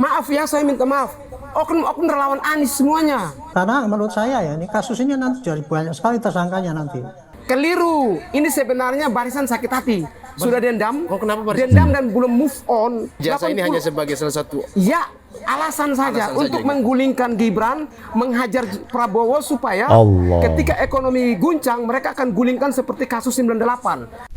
Maaf ya, saya minta maaf. Oknum-oknum relawan Anies semuanya. Karena menurut saya ya, ini kasus ini nanti jadi banyak sekali tersangkanya nanti. Keliru. Ini sebenarnya barisan sakit hati. Sudah dendam. Oh, kenapa barisan? Dendam dan belum move on. Jasa ini 80. hanya sebagai salah satu. Ya, alasan saja untuk menggulingkan Gibran, menghajar Prabowo supaya ketika ekonomi guncang mereka akan gulingkan seperti kasus 98.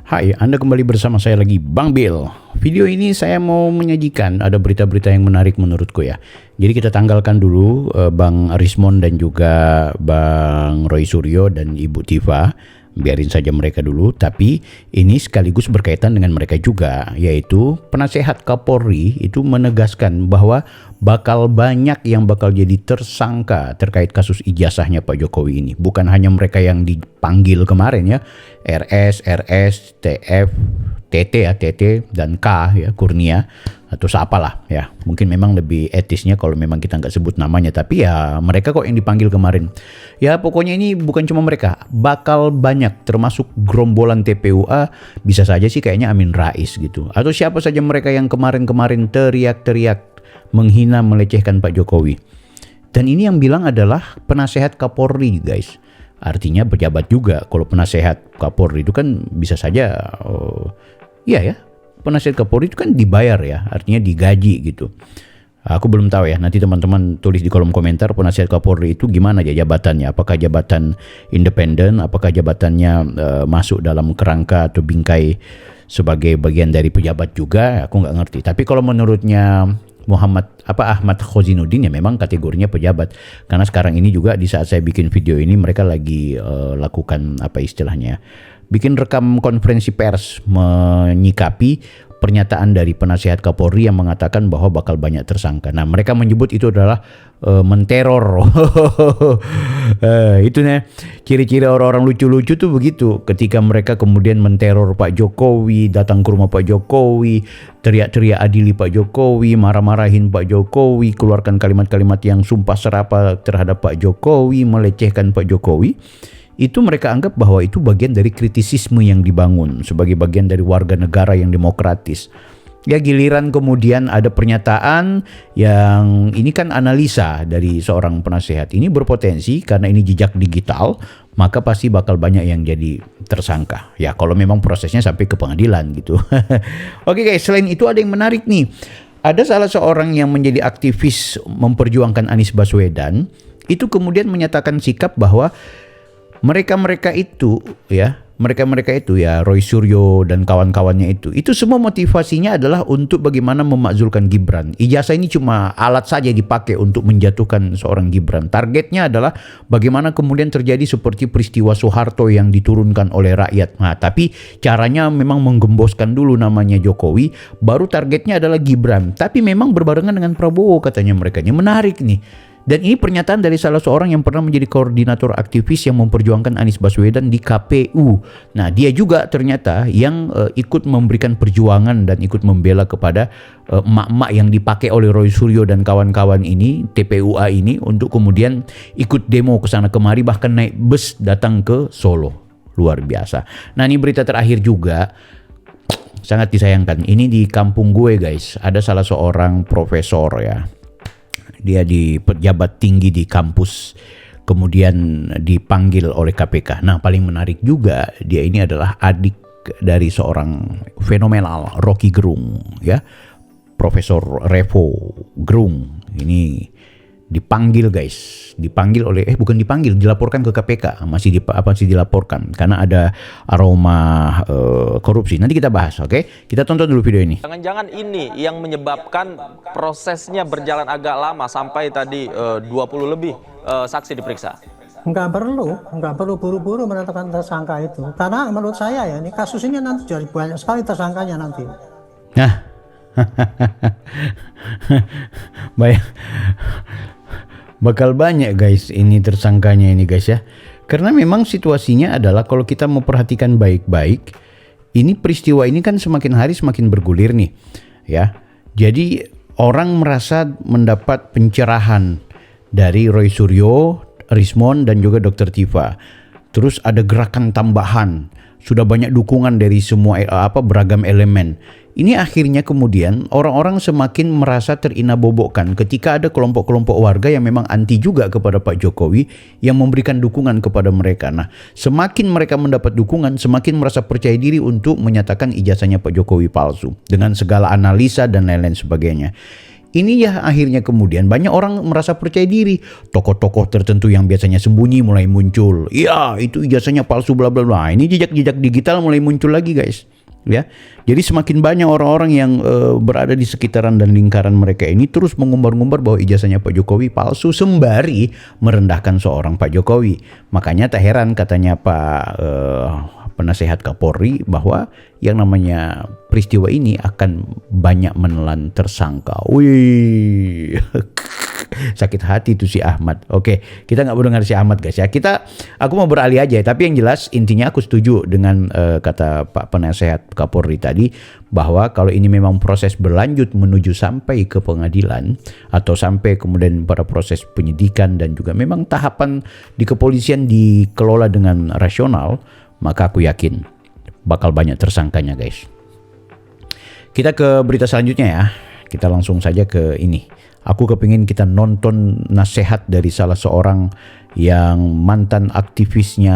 Hai, Anda kembali bersama saya lagi, Bang Bill. Video ini saya mau menyajikan ada berita-berita yang menarik menurutku ya. Jadi kita tanggalkan dulu Bang Arismon dan juga Bang Roy Suryo dan Ibu Tifa. Biarin saja mereka dulu, tapi ini sekaligus berkaitan dengan mereka juga, yaitu penasehat Kapolri itu menegaskan bahwa bakal banyak yang bakal jadi tersangka terkait kasus ijazahnya Pak Jokowi ini. Bukan hanya mereka yang dipanggil kemarin ya, RS, TF, TT ya, TT dan K ya, Kurnia atau siapalah ya. Mungkin memang lebih etisnya kalau memang kita nggak sebut namanya, tapi ya mereka kok yang dipanggil kemarin. Ya pokoknya ini bukan cuma mereka, bakal banyak termasuk gerombolan TPUA, bisa saja sih kayaknya Amin Rais gitu. Atau siapa saja mereka yang kemarin-kemarin teriak-teriak menghina, melecehkan Pak Jokowi. Dan ini yang bilang adalah penasehat Kapolri guys. Artinya pejabat juga. Kalau penasehat Kapolri itu kan bisa saja iya ya, penasehat Kapolri itu kan dibayar ya, artinya digaji gitu. Aku belum tahu ya, nanti teman-teman tulis di kolom komentar penasehat Kapolri itu gimana ya jabatannya. Apakah jabatan independen, apakah jabatannya masuk dalam kerangka atau bingkai sebagai bagian dari pejabat juga, aku nggak ngerti. Tapi kalau menurutnya Ahmad Khozinuddin ya memang kategorinya pejabat. Karena sekarang ini juga di saat saya bikin video ini mereka lagi lakukan apa istilahnya, bikin rekam konferensi pers menyikapi pernyataan dari penasehat Kapolri yang mengatakan bahwa bakal banyak tersangka. Nah, mereka menyebut itu adalah menteror. Itu nih ciri-ciri orang-orang lucu-lucu tuh begitu. Ketika mereka kemudian menteror Pak Jokowi, datang ke rumah Pak Jokowi, teriak-teriak adili Pak Jokowi, marah-marahin Pak Jokowi, keluarkan kalimat-kalimat yang sumpah serapah terhadap Pak Jokowi, melecehkan Pak Jokowi. Itu mereka anggap bahwa itu bagian dari kritisisme yang dibangun sebagai bagian dari warga negara yang demokratis. Ya giliran kemudian ada pernyataan yang ini kan analisa dari seorang penasehat, ini berpotensi karena ini jejak digital, maka pasti bakal banyak yang jadi tersangka. Ya kalau memang prosesnya sampai ke pengadilan gitu. Oke guys, selain itu ada yang menarik nih. Ada salah seorang yang menjadi aktivis memperjuangkan Anies Baswedan, itu kemudian menyatakan sikap bahwa mereka itu ya Roy Suryo dan kawan-kawannya itu semua motivasinya adalah untuk bagaimana memakzulkan Gibran. Ijazah ini cuma alat saja dipakai untuk menjatuhkan seorang Gibran. Targetnya adalah bagaimana kemudian terjadi seperti peristiwa Soeharto yang diturunkan oleh rakyat. Nah, tapi caranya memang menggemboskan dulu namanya Jokowi, baru targetnya adalah Gibran. Tapi memang berbarengan dengan Prabowo katanya mereka. Ini menarik nih. Dan ini pernyataan dari salah seorang yang pernah menjadi koordinator aktivis yang memperjuangkan Anies Baswedan di KPU. Nah, dia juga ternyata yang ikut memberikan perjuangan dan ikut membela kepada emak-emak yang dipakai oleh Roy Suryo dan kawan-kawan ini, TPUA ini, untuk kemudian ikut demo ke sana kemari, bahkan naik bus datang ke Solo. Luar biasa. Nah, ini berita terakhir juga. Sangat disayangkan. Ini di kampung gue guys. Ada salah seorang profesor ya. Dia di pejabat tinggi di kampus, kemudian dipanggil oleh KPK. Nah, paling menarik juga, dia ini adalah adik dari seorang fenomenal Rocky Gerung, ya, Profesor Revo Gerung. Ini dipanggil guys, dilaporkan ke KPK, masih dilaporkan karena ada aroma korupsi. Nanti kita bahas, oke? Kita tonton dulu video ini. Jangan-jangan ini yang menyebabkan prosesnya berjalan agak lama sampai tadi 20 lebih saksi diperiksa. Nggak perlu buru-buru menetapkan tersangka itu. Karena menurut saya ya, ini kasus ini nanti jadi banyak sekali tersangkanya nanti. Nah, bakal banyak guys ini tersangkanya ini guys ya. Karena memang situasinya adalah kalau kita mau perhatikan baik-baik, ini peristiwa ini kan semakin hari semakin bergulir nih ya. Jadi orang merasa mendapat pencerahan dari Roy Suryo Rismon dan juga Dr. Tifa. Terus ada gerakan tambahan, sudah banyak dukungan dari semua beragam elemen. Ini akhirnya kemudian orang-orang semakin merasa terinabobokkan ketika ada kelompok-kelompok warga yang memang anti juga kepada Pak Jokowi yang memberikan dukungan kepada mereka. Nah, semakin mereka mendapat dukungan, semakin merasa percaya diri untuk menyatakan ijazahnya Pak Jokowi palsu dengan segala analisa dan lain-lain sebagainya. Ini ya akhirnya kemudian banyak orang merasa percaya diri. Tokoh-tokoh tertentu yang biasanya sembunyi mulai muncul. Iya, itu ijazahnya palsu bla bla bla. Ini jejak-jejak digital mulai muncul lagi, guys. Ya. Jadi semakin banyak orang-orang yang berada di sekitaran dan lingkaran mereka ini terus mengumbar-ngumbar bahwa ijazahnya Pak Jokowi palsu sembari merendahkan seorang Pak Jokowi. Makanya tak heran katanya Pak penasehat Kapolri bahwa yang namanya peristiwa ini akan banyak menelan tersangka. Wih, sakit hati tuh si Ahmad. Oke, kita nggak mau dengar si Ahmad guys ya. Aku mau beralih aja. Tapi yang jelas intinya aku setuju dengan kata Pak penasehat Kapolri tadi bahwa kalau ini memang proses berlanjut menuju sampai ke pengadilan atau sampai kemudian pada proses penyidikan dan juga memang tahapan di kepolisian dikelola dengan rasional, maka aku yakin bakal banyak tersangkanya guys. Kita ke berita selanjutnya ya. Kita langsung saja ke ini. Aku kepingin kita nonton nasihat dari salah seorang yang mantan aktivisnya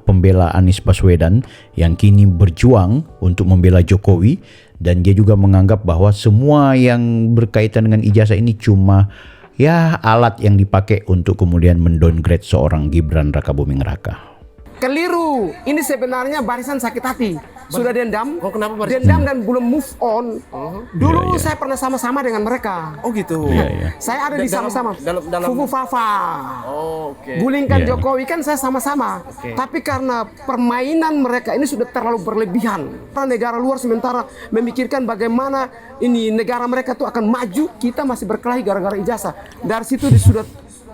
pembela Anies Baswedan yang kini berjuang untuk membela Jokowi, dan dia juga menganggap bahwa semua yang berkaitan dengan ijazah ini cuma ya alat yang dipakai untuk kemudian mendowngrade seorang Gibran Rakabuming Raka. Keliru. Ini sebenarnya barisan sakit hati. Sudah dendam. Oh, kenapa barisan? Dendam dan belum move on. Dulu saya pernah sama-sama dengan mereka. Oh gitu. Saya ada di sama-sama. dalam Fufu Fafa. Oh, oke. Gulingkan Jokowi kan saya sama-sama. Tapi karena permainan mereka ini sudah terlalu berlebihan. Negara luar sementara memikirkan bagaimana ini negara mereka tuh akan maju, kita masih berkelahi gara-gara ijazah. Dari situ sudah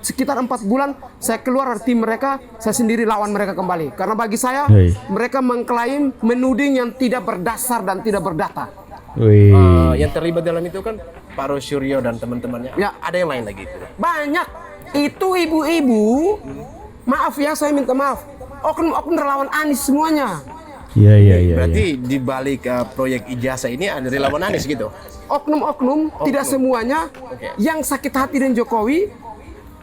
sekitar 4 bulan saya keluar dari tim mereka, saya sendiri lawan mereka kembali. Karena bagi saya mereka mengklaim menuding yang tidak berdasar dan tidak berdata. Yang terlibat dalam itu kan Pak Rosuryo dan teman-temannya. Ya. Ada yang lain lagi itu. Banyak. Itu ibu-ibu, maaf ya saya minta maaf, oknum-oknum relawan Anies semuanya. Iya. Berarti di balik proyek ijazah ini ada relawan Anies gitu. Oknum-oknum, tidak semuanya yang sakit hati dengan Jokowi,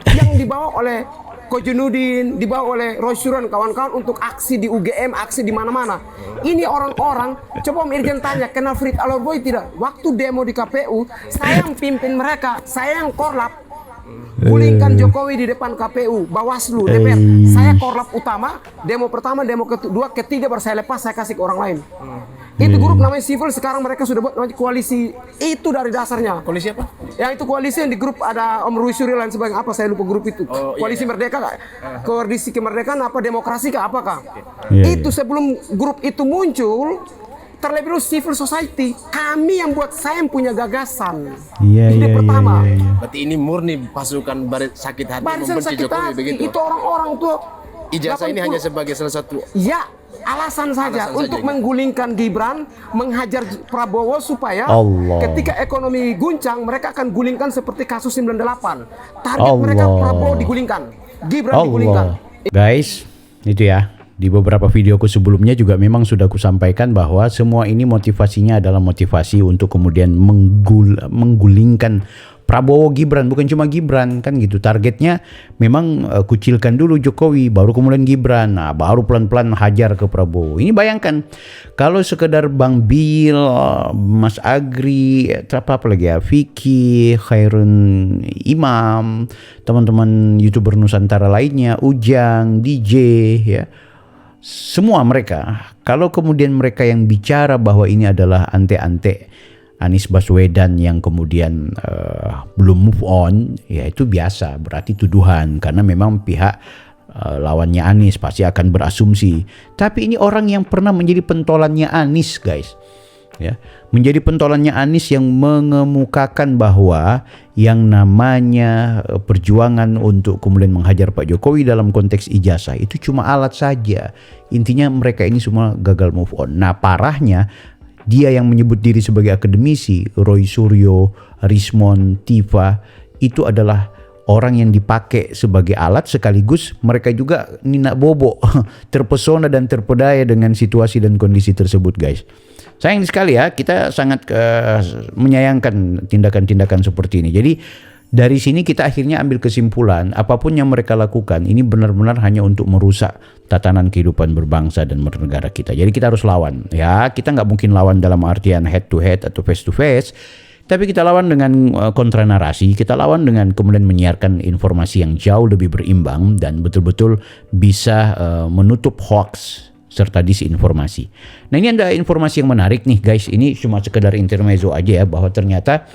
yang dibawa oleh Kojenudin, dibawa oleh Rosyuro dan kawan-kawan untuk aksi di UGM, aksi di mana-mana. Ini orang-orang, coba Om Irjen tanya, kenal Frit Alorboy tidak? Waktu demo di KPU, saya yang pimpin mereka, saya yang korlap. Gulingkan Jokowi di depan KPU, Bawaslu, DPR. Saya korlap utama, demo pertama, demo kedua, ketiga baru saya lepas, saya kasih ke orang lain. Itu grup namanya Civil, sekarang mereka sudah buat namanya koalisi. Itu dari dasarnya. Koalisi apa? Yang itu koalisi yang di grup ada Om Rui Suryo dan sebagainya. Apa saya lupa grup itu. Koalisi Merdeka kah? Koalisi Kemerdekaan apa demokrasi kah? Apakah? Itu sebelum grup itu muncul, terlebih dulu civil society. Kami yang buat, saya yang punya gagasan. Ide pertama. Berarti ini murni pasukan sakit hati Barisan membenci sakit Jokowi hati. begitu. Itu orang-orang tuh. Ijazah ini hanya sebagai salah satu alasan saja untuk menggulingkan Gibran, menghajar Prabowo supaya ketika ekonomi guncang mereka akan gulingkan seperti kasus 98. Target mereka Prabowo digulingkan, Gibran digulingkan. Guys, itu ya. Di beberapa videoku sebelumnya juga memang sudah kusampaikan bahwa semua ini motivasinya adalah motivasi untuk kemudian menggulingkan Prabowo Gibran, bukan cuma Gibran kan gitu. Targetnya memang kucilkan dulu Jokowi, baru kemudian Gibran, nah baru pelan-pelan hajar ke Prabowo. Ini bayangkan kalau sekedar Bang Bill, Mas Agri, apa lagi ya, Vicky, Khairun Imam, teman-teman YouTuber Nusantara lainnya, Ujang, DJ ya. Semua mereka, kalau kemudian mereka yang bicara bahwa ini adalah ante-ante Anies Baswedan yang kemudian belum move on, ya itu biasa, berarti tuduhan karena memang pihak lawannya Anies pasti akan berasumsi. Tapi ini orang yang pernah menjadi pentolannya Anies, guys. Ya, menjadi pentolannya Anies yang mengemukakan bahwa yang namanya perjuangan untuk kemudian menghajar Pak Jokowi dalam konteks ijazah itu cuma alat saja. Intinya mereka ini semua gagal move on. Nah, parahnya dia yang menyebut diri sebagai akademisi, Roy Suryo, Rismon, Tifa, itu adalah orang yang dipakai sebagai alat sekaligus mereka juga nina bobo terpesona dan terpedaya dengan situasi dan kondisi tersebut, guys. Sayang sekali ya, kita sangat menyayangkan tindakan-tindakan seperti ini. Jadi dari sini kita akhirnya ambil kesimpulan apapun yang mereka lakukan ini benar-benar hanya untuk merusak tatanan kehidupan berbangsa dan bernegara kita. Jadi kita harus lawan. Ya, kita nggak mungkin lawan dalam artian head to head atau face to face. Tapi kita lawan dengan kontra narasi, kita lawan dengan kemudian menyiarkan informasi yang jauh lebih berimbang dan betul-betul bisa menutup hoax serta disinformasi. Nah, ini ada informasi yang menarik nih, guys. Ini cuma sekedar intermezzo aja ya, bahwa ternyata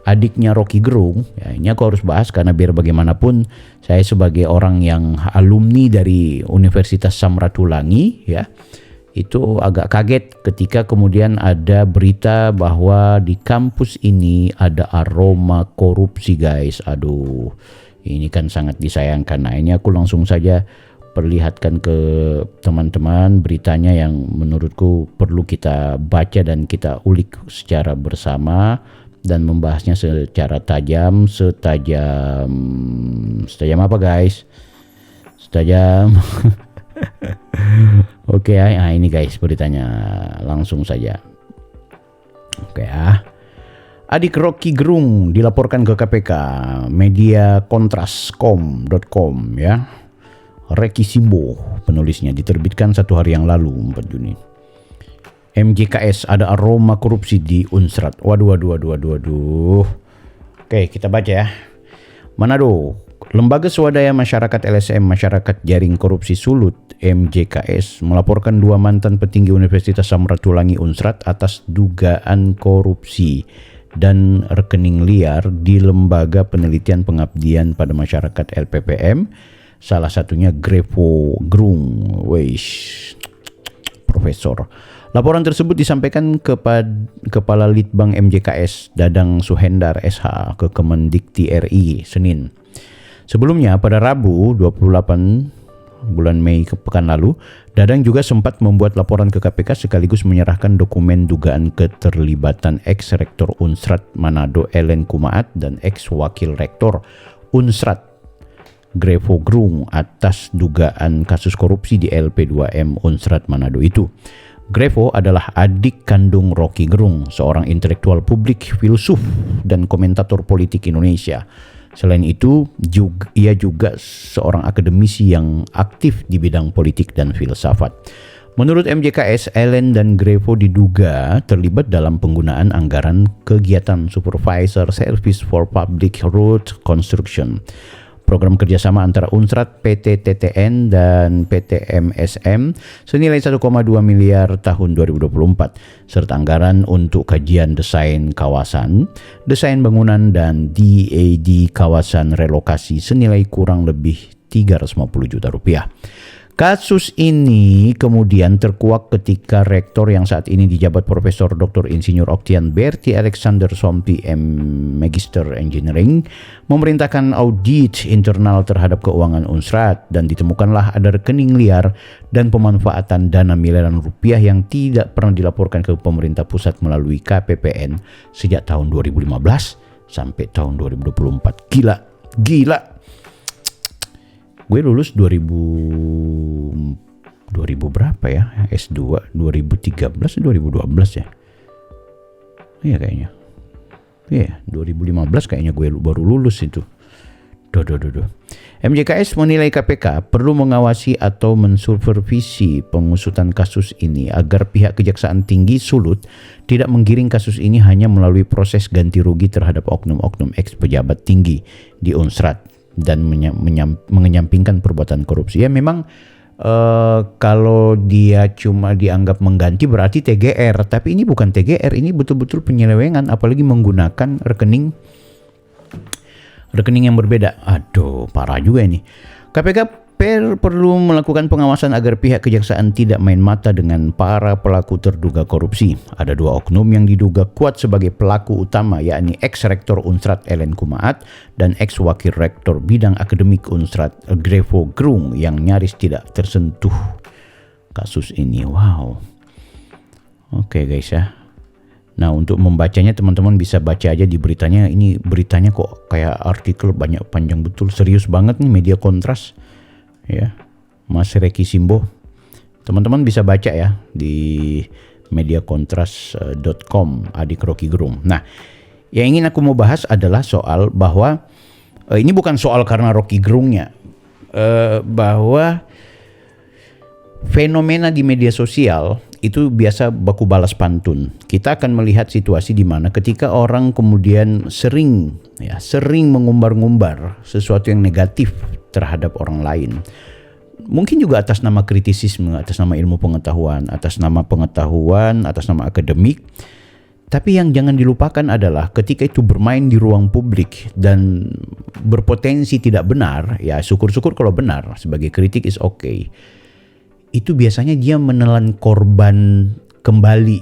adiknya Rocky Gerung, ya ini aku harus bahas karena biar bagaimanapun saya sebagai orang yang alumni dari Universitas Samratulangi ya, itu agak kaget ketika kemudian ada berita bahwa di kampus ini ada aroma korupsi, guys. Aduh, ini kan sangat disayangkan. Nah, ini aku langsung saja perlihatkan ke teman-teman beritanya yang menurutku perlu kita baca dan kita ulik secara bersama dan membahasnya secara tajam, setajam apa, guys? Setajam Oke, nah ini guys beritanya, langsung saja. Oke ya. Adik Rocky Gerung dilaporkan ke KPK, media kontrascom.com ya. Reki Simbo penulisnya, diterbitkan 1 hari yang lalu 4 Juni. MJKS ada aroma korupsi di Unsrat. Waduh. Oke, kita baca ya. Manado, Lembaga Swadaya Masyarakat LSM Masyarakat Jaring Korupsi Sulut MJKS melaporkan 2 mantan petinggi Universitas Samratulangi Unsrat atas dugaan korupsi dan rekening liar di Lembaga Penelitian Pengabdian pada Masyarakat LPPM, salah satunya Grevo Gerung, Profesor. Laporan tersebut disampaikan kepada Kepala Litbang MJKS Dadang Suhendar SH ke Kemendikti RI Senin. Sebelumnya pada Rabu 28 bulan Mei pekan lalu, Dadang juga sempat membuat laporan ke KPK sekaligus menyerahkan dokumen dugaan keterlibatan ex-rektor Unsrat Manado Ellen Kumaat dan ex-wakil rektor Unsrat Grevo Gerung atas dugaan kasus korupsi di LP2M Unsrat Manado itu. Grevo adalah adik kandung Rocky Gerung, seorang intelektual publik, filsuf, dan komentator politik Indonesia. Selain itu, ia juga seorang akademisi yang aktif di bidang politik dan filsafat. Menurut MJKS, Ellen dan Grevo diduga terlibat dalam penggunaan anggaran kegiatan Supervisor Service for Public Road Construction, program kerjasama antara Unsrat, PT TTN, dan PT MSM senilai 1,2 miliar tahun 2024, serta anggaran untuk kajian desain kawasan, desain bangunan, dan DAD kawasan relokasi senilai kurang lebih 350 juta rupiah. Kasus ini kemudian terkuak ketika rektor yang saat ini dijabat Profesor Dr. Insinyur Oktian Berti Alexander Sompi Magister Engineering memerintahkan audit internal terhadap keuangan Unsrat dan ditemukanlah ada rekening liar dan pemanfaatan dana miliaran rupiah yang tidak pernah dilaporkan ke pemerintah pusat melalui KPPN sejak tahun 2015 sampai tahun 2024. Gila. Gue lulus 2000 berapa ya? S2 2013 2012 ya? Iya kayaknya. Iya, 2015 kayaknya gue baru lulus itu. MJKS menilai KPK perlu mengawasi atau mensupervisi pengusutan kasus ini agar pihak Kejaksaan Tinggi Sulut tidak menggiring kasus ini hanya melalui proses ganti rugi terhadap oknum-oknum ex-pejabat tinggi di Unsrat dan mengenyampingkan perbuatan korupsi. Ya memang kalau dia cuma dianggap mengganti berarti TGR, tapi ini bukan TGR, ini betul-betul penyelewengan, apalagi menggunakan rekening yang berbeda. Aduh, parah juga ini. KPK perlu melakukan pengawasan agar pihak kejaksaan tidak main mata dengan para pelaku terduga korupsi. Ada 2 oknum yang diduga kuat sebagai pelaku utama, yakni ex-rektor Unsrat Ellen Kumaat dan ex-wakil rektor bidang akademik Unsrat Grevo Gerung yang nyaris tidak tersentuh kasus ini. Wow. Oke guys ya. Nah, untuk membacanya teman-teman bisa baca aja di beritanya. Ini beritanya kok kayak artikel banyak, panjang betul, serius banget nih media Kontras. Ya, Mas Reki Simbo. Teman-teman bisa baca ya di mediakontras.com, adik Rocky Gerung. Nah, yang ingin aku mau bahas adalah soal bahwa ini bukan soal karena Rocky Gerungnya, bahwa fenomena di media sosial itu biasa baku balas pantun. Kita akan melihat situasi di mana ketika orang kemudian sering mengumbar-ngumbar sesuatu yang negatif terhadap orang lain. Mungkin juga atas nama kritisisme, atas nama ilmu pengetahuan, atas nama akademik. Tapi yang jangan dilupakan adalah ketika itu bermain di ruang publik dan berpotensi tidak benar, ya syukur-syukur kalau benar, sebagai kritik is okay. Itu biasanya dia menelan korban kembali,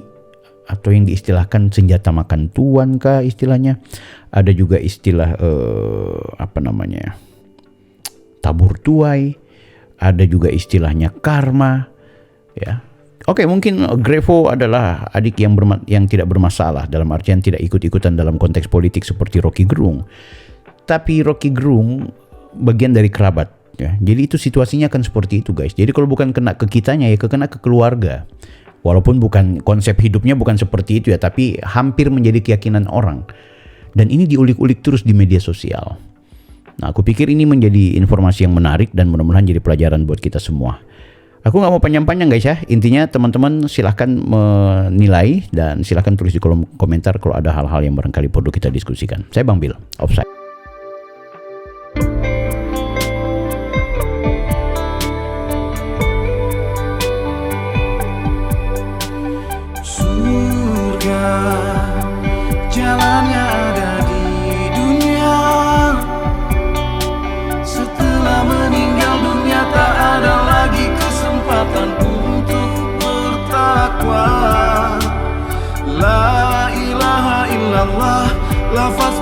atau yang diistilahkan senjata makan tuan kah istilahnya. Ada juga istilah tabur tuai. Ada juga istilahnya karma, ya. Oke, mungkin Grevo adalah adik yang tidak bermasalah, dalam artian tidak ikut-ikutan dalam konteks politik seperti Rocky Gerung. Tapi Rocky Gerung bagian dari kerabat. Ya, jadi itu situasinya akan seperti itu, guys. Jadi kalau bukan kena ke kitanya, ya kena ke keluarga. Walaupun bukan konsep hidupnya bukan seperti itu ya, tapi hampir menjadi keyakinan orang. Dan ini diulik-ulik terus di media sosial. Nah, aku pikir ini menjadi informasi yang menarik dan mudah-mudahan jadi pelajaran buat kita semua. Aku nggak mau panjang-panjang, guys ya. Intinya teman-teman silahkan menilai dan silahkan tulis di kolom komentar kalau ada hal-hal yang barangkali perlu kita diskusikan. Saya Bang Bil, Offside. Jalannya ada di dunia. Setelah meninggal dunia tak ada lagi kesempatan untuk bertakwa. La ilaha illallah, lafaz